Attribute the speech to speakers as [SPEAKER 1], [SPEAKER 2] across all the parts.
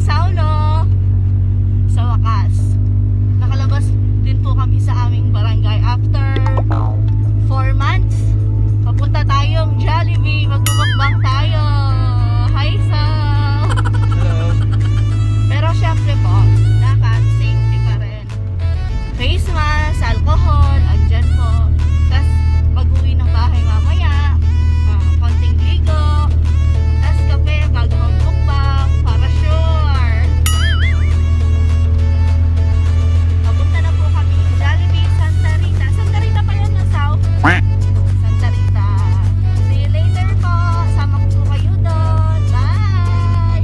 [SPEAKER 1] Saulo. Sa wakas, nakalabas din po kami sa aming barangay after 4 months. Papunta tayong Jollibee, magmumukbang tayo. Hi Sal!
[SPEAKER 2] Hello.
[SPEAKER 1] Pero syempre po, dapat safety pa rin. Face mask, alcohol, andyan po. Tapos pag-uwi ng bahay mamaya, konting ligo, tapos kape bago magmukbang, para sure. Papunta na po kami Jollibee, Santa Rita. Santa Rita pa yun na South. Santa Rita. See you later po. Sama ko po kayo doon. Bye!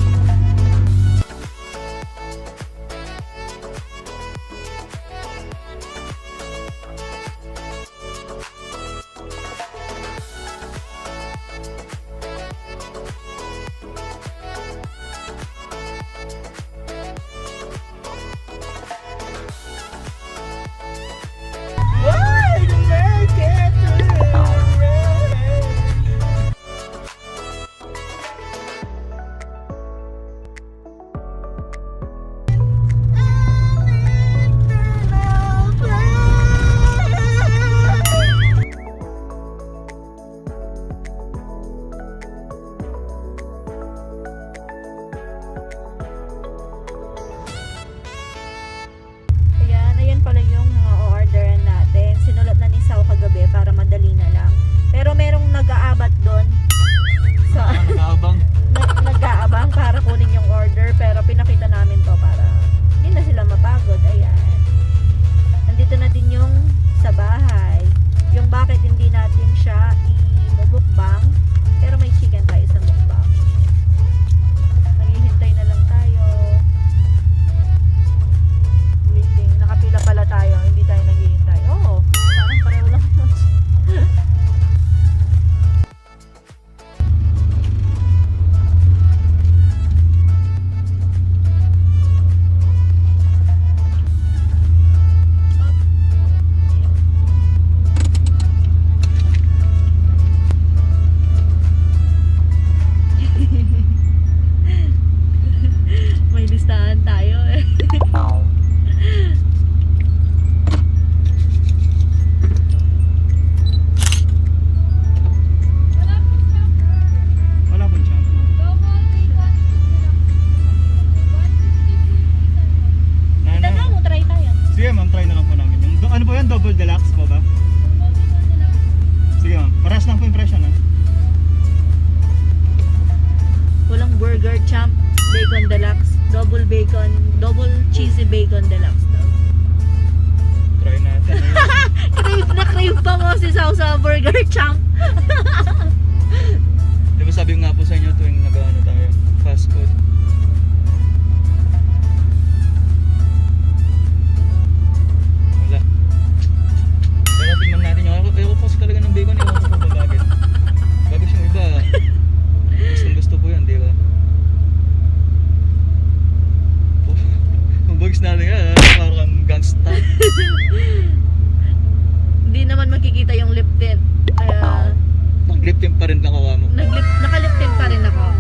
[SPEAKER 1] Ayan pala yung mga orderan natin. Sinulat na ni Sao kagabi para madali na lang. Pero merong nag-aabat doon. Sa
[SPEAKER 2] Nakaabang.
[SPEAKER 1] nag-aabang para kunin yung order. Pero pinakita namin to para hindi na sila mapagod. Ayan. Nandito na din yung sa bahay. Yung bakit hindi natin siya i-mukbang. Pero may chicken tayo sa mukbang. Naghihintay na lang tayo. Waiting. Nakapila pala tayo. Hindi tayo naghihintay. Oo. Parang pareho lang. May listahan tayo eh.
[SPEAKER 2] Wala po siya.
[SPEAKER 1] Tanda mo, try tayo.
[SPEAKER 2] Sige ma'am, try na lang po namin. Yung, ano po yan? Double deluxe po ba? Sige ma'am, parehas lang po yung presyo na.
[SPEAKER 1] Walang burger champ, bacon deluxe, double bacon, double cheesy bacon deluxe daw.
[SPEAKER 2] Try natin.
[SPEAKER 1] Crave na crave pa mo si Sao sa burger champ.
[SPEAKER 2] Di ba sabi ko nga po sa inyo tuwing nag-ano tayo? Fast food. Wala. Pero tingnan natin yung ayaw ko kasi talaga ng bacon. Ewan ko po ba bakit. Bagos yung iba. Gustong gusto po yan, di ba? Kung bagos natin nga, parang gangsta.
[SPEAKER 1] Hindi naman makikita yung lip tint. Kaya
[SPEAKER 2] Mag-lip tint pa rin nakawa mo.
[SPEAKER 1] nakalip tint pa rin ako.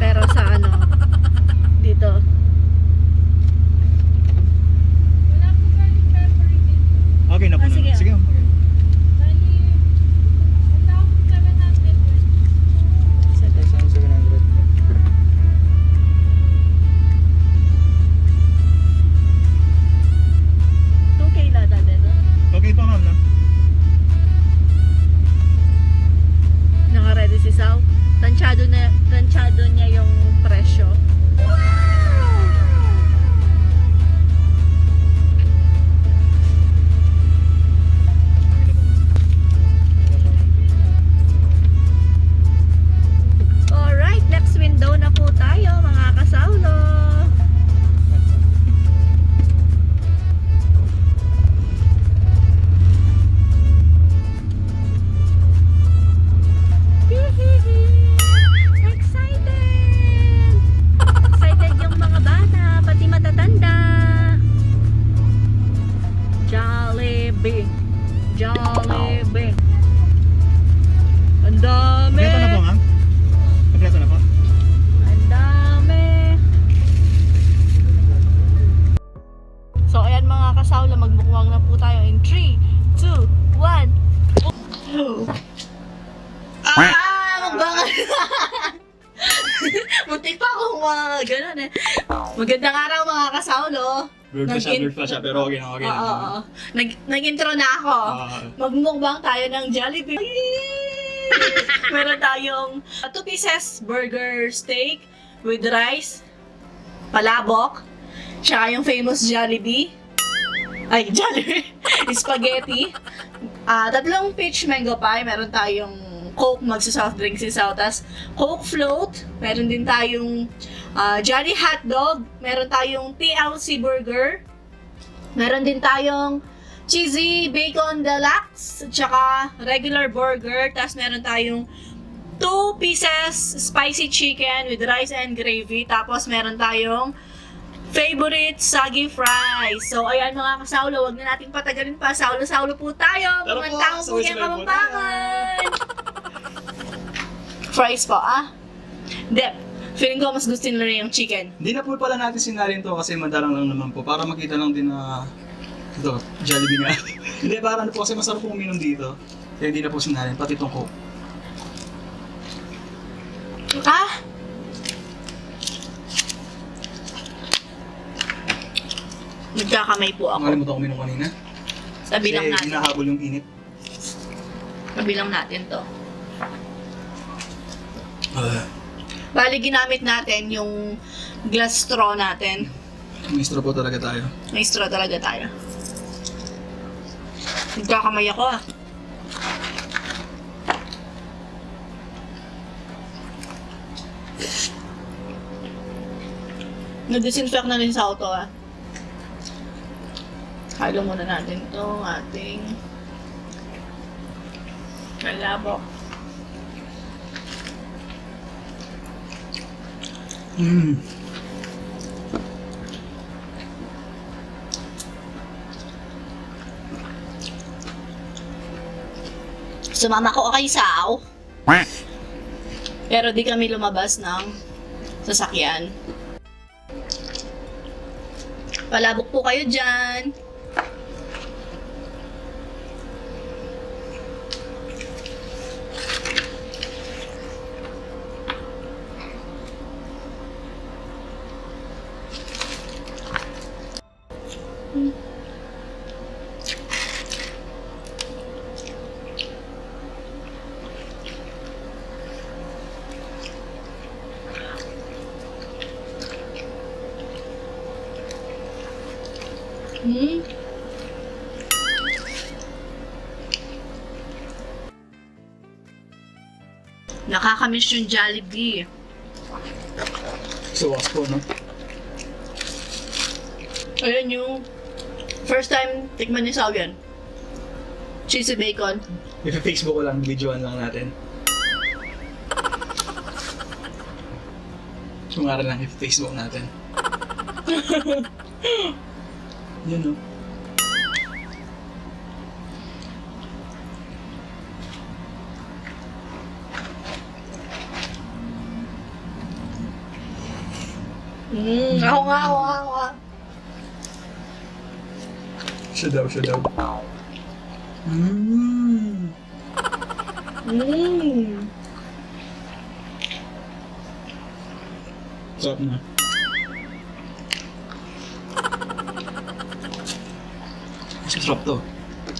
[SPEAKER 1] Muntik pa akong gano'n eh. Magandang araw mga kasaulo.
[SPEAKER 2] Blurred pa siya, pero okay na, okay na.
[SPEAKER 1] Oo. Nag-intro na ako. Magmukbang tayo ng Jollibee. Meron tayong 2 pieces burger steak with rice, palabok, tsaka yung famous Jollibee. Ay, Jollibee. Spaghetti. 3 peach mango pie. Meron tayong Coke, magsa-soft drink si Sautas. Coke float. Meron din tayong Jolly hotdog. Meron tayong TLC burger. Meron din tayong cheesy bacon deluxe. Tsaka regular burger. Tapos meron tayong 2 pieces spicy chicken with rice and gravy. Tapos meron tayong favorite soggy fries. So, ayan mga kasaulo, wag na natin patagalin pa. Saulo-saulo po tayo.
[SPEAKER 2] Tara po,
[SPEAKER 1] Mga po yung
[SPEAKER 2] sabay-sabay po
[SPEAKER 1] kamampangan. Fries po, Hindi. Feeling ko mas gusto nila yung chicken.
[SPEAKER 2] Hindi na po pala natin sinalin to kasi madalang lang naman po. Para makita lang din na ito, Jollibee nga. Hindi, para ano po kasi masarap po uminom dito. Kaya hindi na po sinalin, pati itong Coke.
[SPEAKER 1] Nagkakamay po ako.
[SPEAKER 2] Nakalimutan ko uminom kanina.
[SPEAKER 1] Sabi lang
[SPEAKER 2] Kasi
[SPEAKER 1] natin.
[SPEAKER 2] hinahabol yung init.
[SPEAKER 1] Sabi lang natin to. Bali, ginamit natin yung glass straw natin.
[SPEAKER 2] May straw po talaga tayo.
[SPEAKER 1] May straw talaga tayo. Nagkakamay ako Nag-disinfect na rin sa auto Halo muna natin to ating palabok. Sumama ko kay Sao. Pero di kami lumabas ng sasakyan. Palabok po kayo dyan. Nakakamiss yung Jollibee.
[SPEAKER 2] So, po, no?
[SPEAKER 1] Ayan yung first time tikman ni Sao yan. Cheesy bacon.
[SPEAKER 2] I-Facebook ko lang, videoan lang natin. Sumara lang i-Facebook natin. Yun, no?
[SPEAKER 1] Ako nga.
[SPEAKER 2] Siya daw. Sarap na. Sarap to.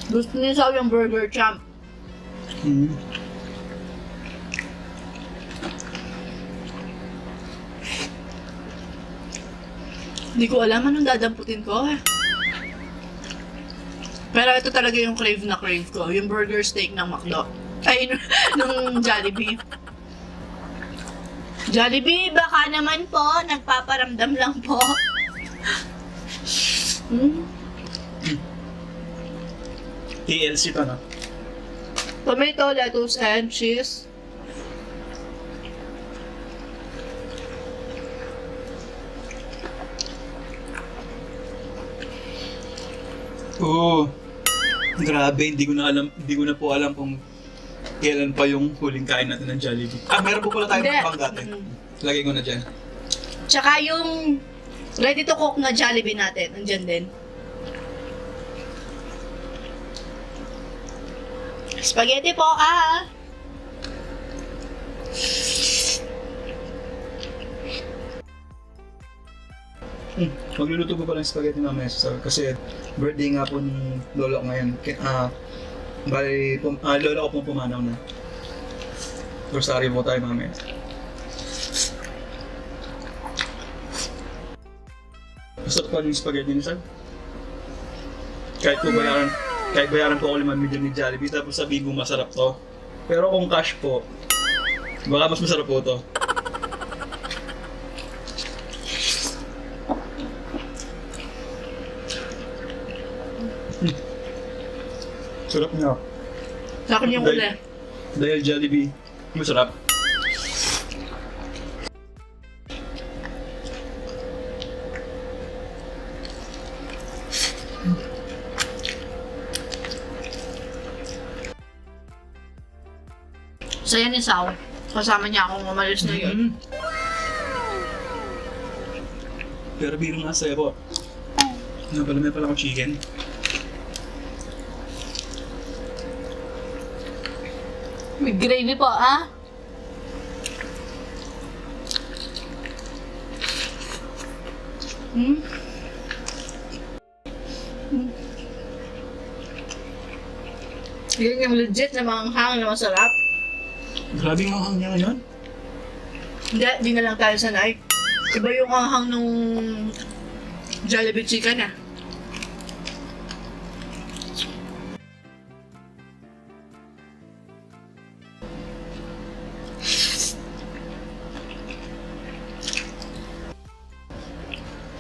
[SPEAKER 1] Gusto niya Sao yung burger champ. Hindi ko alam anong dadamputin ko Pero ito talaga yung crave na crave ko. Yung burger steak ng McDo. Ay, nung Jollibee. Jollibee, baka naman po. Nagpaparamdam lang po.
[SPEAKER 2] TLC to, no?
[SPEAKER 1] Tomato, lettuce, and cheese.
[SPEAKER 2] Grabe, hindi ko na po alam kung kailan pa yung huling kain natin ng Jollibee. Meron po pala tayong
[SPEAKER 1] Hindi.
[SPEAKER 2] pang dati. Lagay ko na dyan.
[SPEAKER 1] Tsaka yung ready to cook na Jollibee natin, andyan din. Spaghetti po,
[SPEAKER 3] Magluluto ko pala ng spaghetti mamaya sa kasi birthday nga po ni lolo ko ngayon. Bali, lolo ko pong pumanaw na. Rosary po tayo mamaya. Gusto ko yung spaghetti ni Sal. Kahit bayaran po ako 5 million ni Jollibee tapos sabihin ko masarap to. Pero kung cash po, baka mas masarap po to. Sarap niya.
[SPEAKER 1] Sa akin yung uli.
[SPEAKER 3] Dahil Jollibee, masarap.
[SPEAKER 1] Saya ni Sao. Kasama niya akong umalis na yun.
[SPEAKER 3] Pero biro nga sa'yo po. May pala akong chicken.
[SPEAKER 1] May gravy po, ah. Yun yung legit na manghang na masarap.
[SPEAKER 3] Grabe ang hanghang niya ngayon.
[SPEAKER 1] Hindi na lang tayo sanay. Iba yung anghang nung Jollibee chicken ah.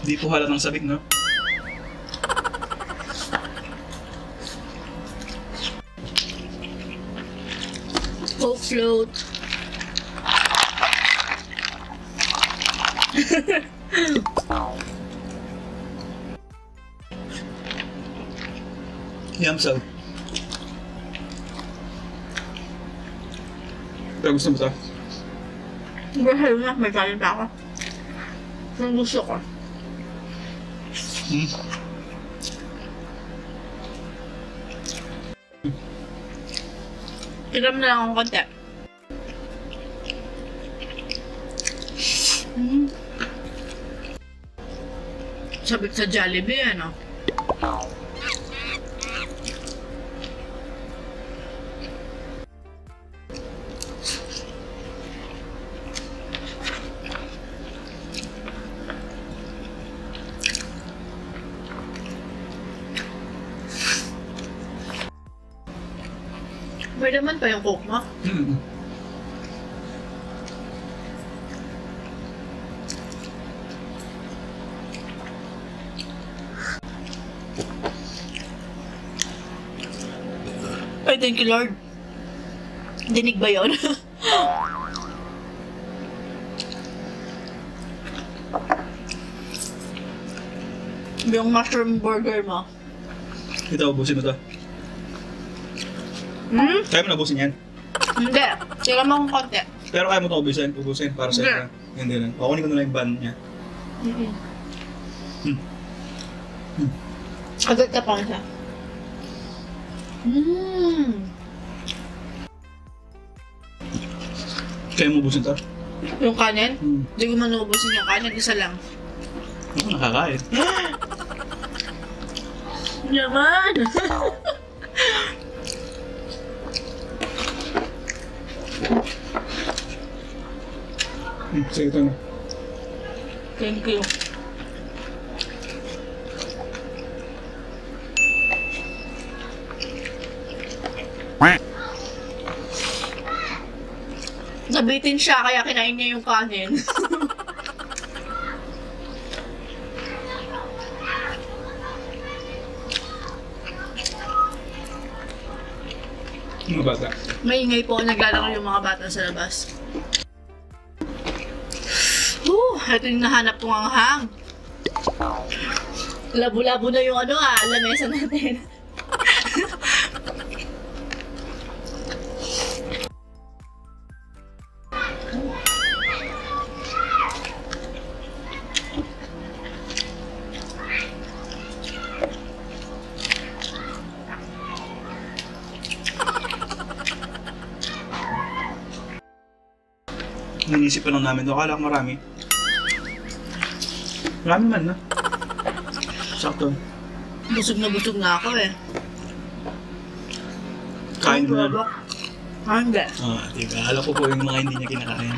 [SPEAKER 3] Di po halatang sabik, no?
[SPEAKER 1] Coke float.
[SPEAKER 3] Yamsaw. Pero gusto mo ito?
[SPEAKER 1] Mahal na, may kanin pa ako. Ang gusto ko. Tiram na lang akong konti. Sabik sa Jollibee, ano? May naman pa yung Coke mo? Ay, thank you Lord. Dinig ba yun? Yung mushroom burger mo.
[SPEAKER 3] Ito, ubusin mo ito. Kaya mo na ubusin yan.
[SPEAKER 1] Hindi. Tira mo akong konti.
[SPEAKER 3] Pero kaya mo ito ubusin para sa ito. Hindi lang. Kukunin ko na lang yung bun niya.
[SPEAKER 1] Agad ka pa siya.
[SPEAKER 3] Kaya mo ubusin ito?
[SPEAKER 1] Yung kanin? Hindi ko man ubusin yung kanin. Isa lang.
[SPEAKER 3] Ako nakakain.
[SPEAKER 1] Naman!
[SPEAKER 3] Sige ito na.
[SPEAKER 1] Thank you. Nabitin siya kaya kinain niya yung kanin.
[SPEAKER 3] Mga bata.
[SPEAKER 1] Maingay po naglalaro yung mga bata sa labas. Ito yung nahanap kong anghang. Labo-labo na yung lamesa natin.
[SPEAKER 3] Inisip pa lang namin ito. Akala ko marami. Marami man na. Sakto.
[SPEAKER 1] Busog na ako eh.
[SPEAKER 3] Kain mo na.
[SPEAKER 1] Hindi.
[SPEAKER 3] Diba? Alam ko po yung mga hindi niya kinakain.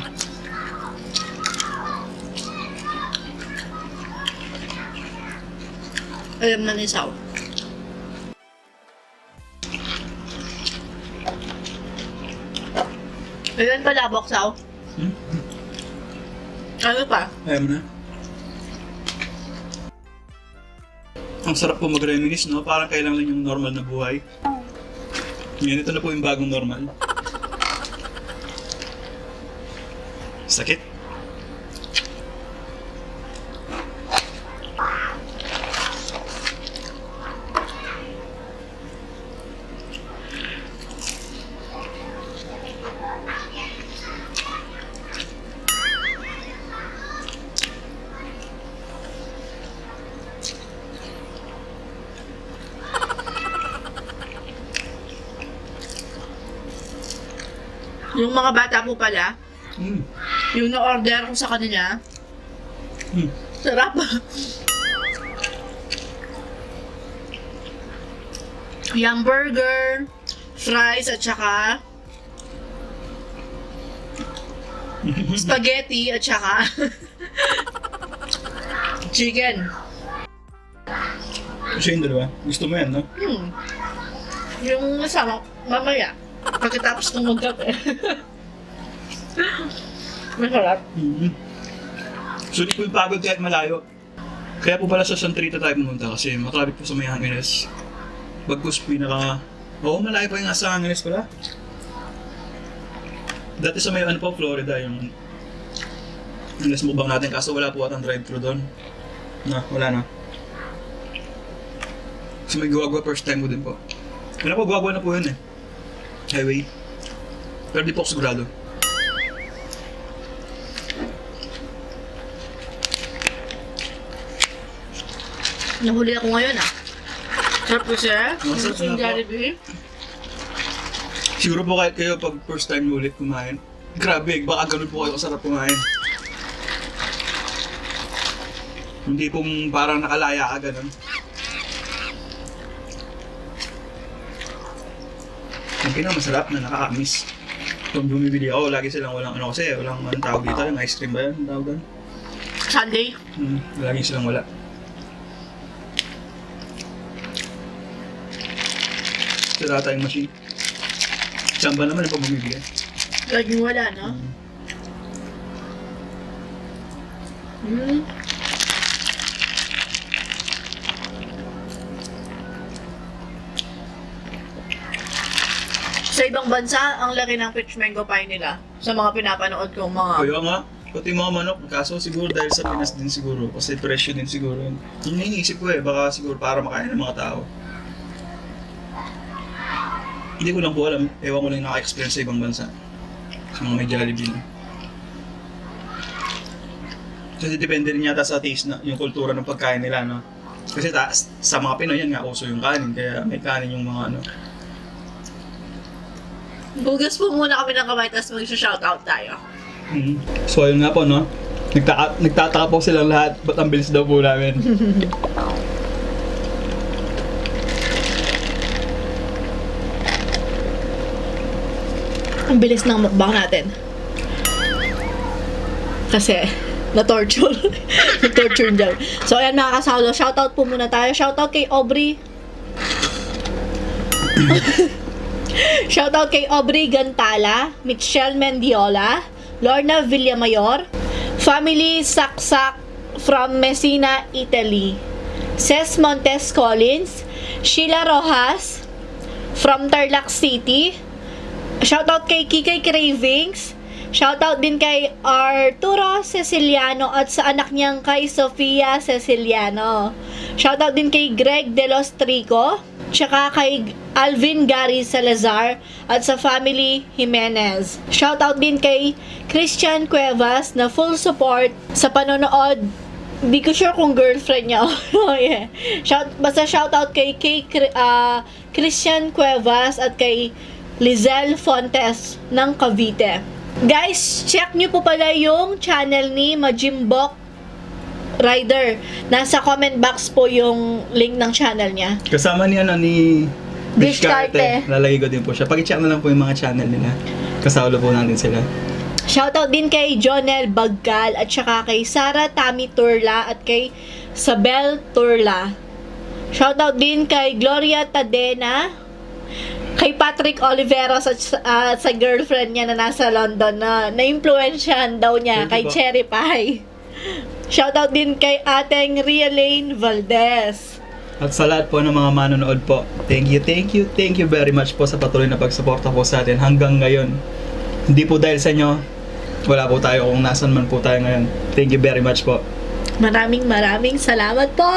[SPEAKER 1] Alam na ni Sao. Ayan pala, Sao.
[SPEAKER 3] Hmm?
[SPEAKER 1] Ano pa?
[SPEAKER 3] Ayaw mo na. Ang sarap po mag-reminisce, no? Parang kailangan yung normal na buhay. Ngayon, ito na po yung bagong normal. Sakit.
[SPEAKER 1] Yung mga bata po pala,
[SPEAKER 3] Mm.
[SPEAKER 1] yung na-order ko sa kanila,
[SPEAKER 3] Mm.
[SPEAKER 1] sarap. Yung burger, fries, at saka spaghetti, at saka chicken.
[SPEAKER 3] Kasi yung dalawa, gusto mo yan, no?
[SPEAKER 1] Yung nasama, mamaya, pagkatapos ng magkape. Masarap.
[SPEAKER 3] Mm-hmm. So, di po yung pagod kahit malayo. Kaya po pala sa Santrita tayo pumunta kasi matraffic po sa may Angeles. Bagkus malayo pa yung nasa Angeles pala. Dati sa may Florida yung last mukbang natin kaso wala po atang drive-thru doon. Wala na. Kasi may Guagua first time ko din po. Wala po, Guagua na po yun eh. Highway. Pero di po ako sigurado.
[SPEAKER 1] Nahuli ako ngayon Sarap po siya.
[SPEAKER 3] Masarap
[SPEAKER 1] Yung
[SPEAKER 3] na po.
[SPEAKER 1] Jollibee.
[SPEAKER 3] Siguro po kahit kayo pag first time nyo ulit kumain. Grabe, baka ganun po kayo kasarap kumain. Hindi pong parang nakalaya ka ganun. Yung pinakamasarap na nakakamiss. Kung bumibili ako, lagi silang walang kasi walang tawag dito, yung ice cream ba yun? Tawag doon?
[SPEAKER 1] Sunday.
[SPEAKER 3] Lagi silang wala. Sila tayong machine. Saan ba naman ang pag bumibili?
[SPEAKER 1] Laging wala, no? Sa ibang bansa, ang laki ng peach mango pie nila. Sa mga pinapanood kong mga...
[SPEAKER 3] Kaya nga, pati mga manok, kaso siguro dahil sa Pinas din siguro, kasi presyo din siguro yun. Yun yung iniisip ko baka siguro para makain ng mga tao. Hindi ko lang po alam, ewan ko lang naka-experience sa ibang bansa. Sa mga may Jollibee na. Kasi depende rin yata sa taste na, yung kultura ng pagkain nila, no? Kasi sa mga Pinoy yan nga, uso yung kanin, kaya may kanin yung mga ano.
[SPEAKER 1] Bugas po muna kami ng kamay, tapos mag-shoutout tayo.
[SPEAKER 3] So ayun nga po, no? Nagtataka po silang lahat, ba't ang bilis daw po namin?
[SPEAKER 1] Ang bilis ng mukbang natin. Kasi, na-torture. Na-torture dyan. So, ayan mga kasalo. Shoutout po muna tayo. Shoutout kay Aubrey. Shoutout kay Aubrey Gantala, Michelle Mendiola, Lorna Villamayor, Family Saksak from Messina, Italy, Ces Montes Collins, Sheila Rojas from Tarlac City. Shoutout kay Kikay Cravings. Shoutout din kay Arturo Ceciliano at sa anak niyang kay Sofia Ceciliano. Shoutout din kay Greg De Los Trico, tsaka kay Alvin Gary Salazar at sa family Jimenez. Shoutout din kay Christian Cuevas na full support sa panonood. Hindi ko sure kung girlfriend niya. Oh, yeah. Basta shoutout kay Christian Cuevas at kay Lizelle Fontes ng Cavite. Guys, check nyo po pala yung channel ni Majimbok rider. Nasa comment box po yung link ng channel niya.
[SPEAKER 3] Kasama ni
[SPEAKER 1] Discarte.
[SPEAKER 3] Lalagay ko din po siya. Pag-check na lang po yung mga channel nila. Kasama po natin sila.
[SPEAKER 1] Shoutout din kay Jonel Bagcal at saka kay Sara Tami Turla at kay Sabel Turla. Shoutout din kay Gloria Tadena, kay Patrick Oliveros at sa girlfriend niya na nasa London na na-influensyahan daw niya,
[SPEAKER 3] Thank you
[SPEAKER 1] kay
[SPEAKER 3] po.
[SPEAKER 1] Cherry Pie. Shoutout din kay ating Rialaine Valdez.
[SPEAKER 3] At sa lahat po ng mga manonood po, thank you very much po sa patuloy na pagsuporta po sa atin hanggang ngayon. Hindi po dahil sa inyo, wala po tayo kung nasan man po tayo ngayon. Thank you very much po.
[SPEAKER 1] Maraming salamat po.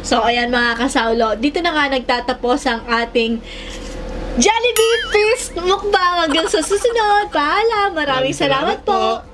[SPEAKER 1] So, ayan mga kasaulo. Dito na nga nagtatapos ang ating Jollibee Feast mukbang. Hanggang sa susunod. Paalam. Maraming salamat po.